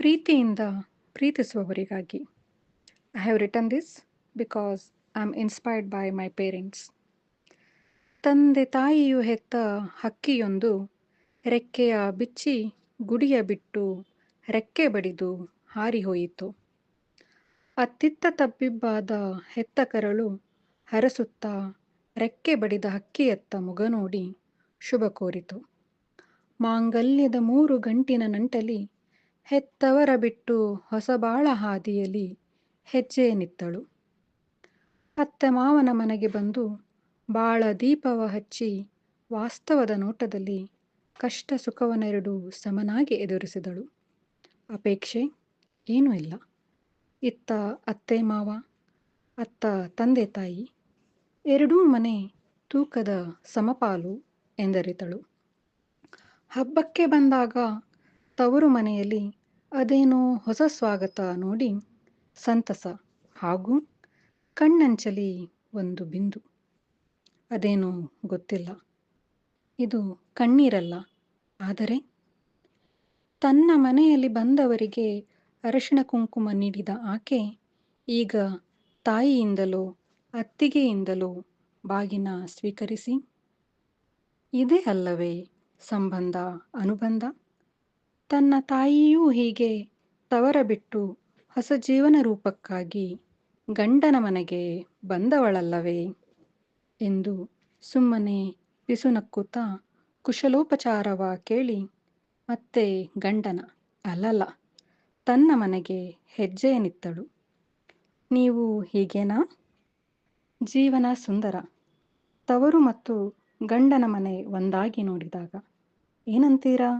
ಪ್ರೀತಿಯಿಂದ ಪ್ರೀತಿಸುವವರಿಗಾಗಿ. I have written this because I am inspired by my parents. ತಂದೆ ತಾಯಿಯು ಹೆತ್ತ ಹಕ್ಕಿಯೊಂದು ರೆಕ್ಕೆಯ ಬಿಚ್ಚಿ ಗುಡಿಯ ಬಿಟ್ಟು ರೆಕ್ಕೆ ಬಡಿದು ಹಾರಿಹೋಯಿತು. ಅತ್ತಿತ್ತ ತಬ್ಬಿಬ್ಬಾದ ಹೆತ್ತ ಕರಳು ಹರಸುತ್ತಾ ರೆಕ್ಕೆ ಬಡಿದ ಹಕ್ಕಿಯತ್ತ ಮುಗ ನೋಡಿ ಶುಭ ಕೋರಿತು. ಮಾಂಗಲ್ಯದ 3 ಗಂಟಿನ ನಂಟಲಿ ಹೆತ್ತವರ ಬಿಟ್ಟು ಹೊಸಬಾಳ ಹಾದಿಯಲಿ ಹೆಜ್ಜೆ ನಿತ್ತಳು. ಅತ್ತೆ ಮಾವನ ಮನೆಗೆ ಬಂದು ಬಾಳ ದೀಪವ ಹಚ್ಚಿ ವಾಸ್ತವದ ನೋಟದಲ್ಲಿ ಕಷ್ಟ ಸುಖವನ್ನೆರಡೂ ಸಮನಾಗಿ ಎದುರಿಸಿದಳು. ಅಪೇಕ್ಷೆ ಏನೂ ಇಲ್ಲ. ಇತ್ತ ಅತ್ತೆ ಮಾವ, ಅತ್ತ ತಂದೆ ತಾಯಿ, ಎರಡೂ ಮನೆ ತೂಕದ ಸಮಪಾಲು ಎಂದರಿತಳು. ಹಬ್ಬಕ್ಕೆ ಬಂದಾಗ ತವರು ಮನೆಯಲ್ಲಿ ಅದೇನೋ ಹೊಸ ಸ್ವಾಗತ ನೋಡಿ ಸಂತಸ ಹಾಗೂ ಕಣ್ಣಂಚಲಿ ಒಂದು ಬಿಂದು. ಅದೇನೋ ಗೊತ್ತಿಲ್ಲ, ಇದು ಕಣ್ಣೀರಲ್ಲ, ಆದರೆ ತನ್ನ ಮನೆಯಲ್ಲಿ ಬಂದವರಿಗೆ ಅರಶಿಣ ಕುಂಕುಮ ನೀಡಿದ ಆಕೆ ಈಗ ತಾಯಿಯಿಂದಲೋ ಅತ್ತಿಗೆಯಿಂದಲೋ ಬಾಗಿನ ಸ್ವೀಕರಿಸಿ, ಇದೇ ಅಲ್ಲವೇ ಸಂಬಂಧ ಅನುಬಂಧ? ತನ್ನ ತಾಯಿಯೂ ಹೀಗೆ ತವರ ಬಿಟ್ಟು ಹೊಸ ಜೀವನ ರೂಪಕ್ಕಾಗಿ ಗಂಡನ ಮನೆಗೆ ಬಂದವಳಲ್ಲವೇ ಎಂದು ಸುಮ್ಮನೆ ಪಿಸುನಕ್ಕುತ್ತಾ ಕುಶಲೋಪಚಾರವ ಕೇಳಿ ಮತ್ತೆ ಗಂಡನ ಅಲ್ಲಲ್ಲ ತನ್ನ ಮನೆಗೆ ಹೆಜ್ಜೆ ನಿತ್ತಳು. ನೀವು ಹೀಗೇನಾ? ಜೀವನ ಸುಂದರ. ತವರು ಮತ್ತು ಗಂಡನ ಮನೆ ಒಂದಾಗಿ ನೋಡಿದಾಗ ಏನಂತೀರಾ?